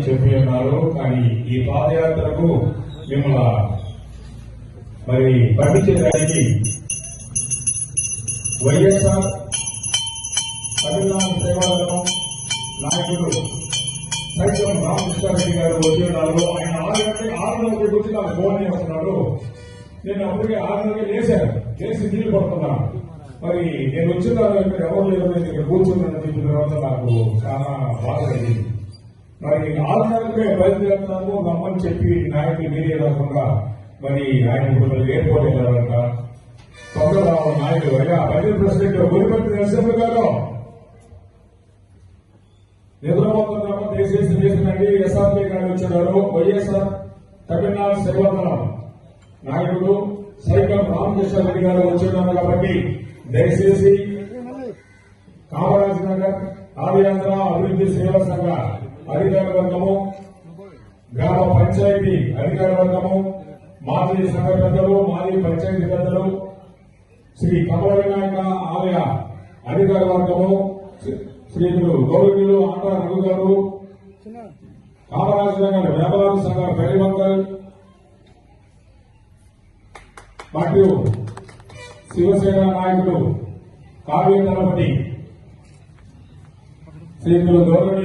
చెప్పి ఉన్నారు. కానీ ఈ పాదయాత్రకు మిమ్మల్ని మరి పంపించేదానికి వైఎస్ఆర్ తమిళనాడు సేవాదళం నాయకుడు సైతం రామకృష్ణారెడ్డి గారు వచ్చి ఉన్నారు. ఆయన 6 గురించి నాకు ఫోన్ చేస్తున్నాడు. నేను అప్పటికే 6 లేచి నీళ్లు పడుతున్నాను. మరి నేను వచ్చిన తర్వాత ఇక్కడ ఎవరు లేరు, నేను ఇక్కడ కూర్చున్నాను చెప్పిన తర్వాత నాకు చాలా బాధ అయింది. మరి 6 బయలుదేరుతున్నాము రమ్మని చెప్పి నాయకులు మీరే రాకుండా మరి ఆయన ఇప్పుడు ఎయిర్పోర్ట్ వెళ్ళారంట. తొందరరావు నాయకులు అయ్యా బడ్జెట్ ప్రెసిడెంట్ గురిపట్టి నరసింహ గారు నిద్రపోతున్నాము, దయచేసి చేసినండి. ఎస్ఆర్పీ గారు వచ్చినారు. వైఎస్ఆర్ తమిళనాడు సేవాదళం నాయకుడు సైకం రామకృష్ణారెడ్డి గారు వచ్చిన్నారు. కాబట్టి దయచేసి కామరాజ్ నగర్ ఆదియాంధ్ర అభివృద్ధి సేవా సంఘ అధికార వర్గము, గ్రామ పంచాయతీ అధికార వర్గము, మాజీ సంఘ పెద్దలు, మాజీ పంచాయతీ పెద్దలు, శ్రీ కమల వినాయక ఆలయ అధికార వర్గము, శ్రీకులు గౌరవీయులు ఆంధ్ర రఘు గారు, కామరాజ్ నగర్ వ్యాపార సంఘ పెరివంకల్ మరియు శివసేన నాయకుడు కావ్య దళపతి శ్రీకులు గౌరవీయులు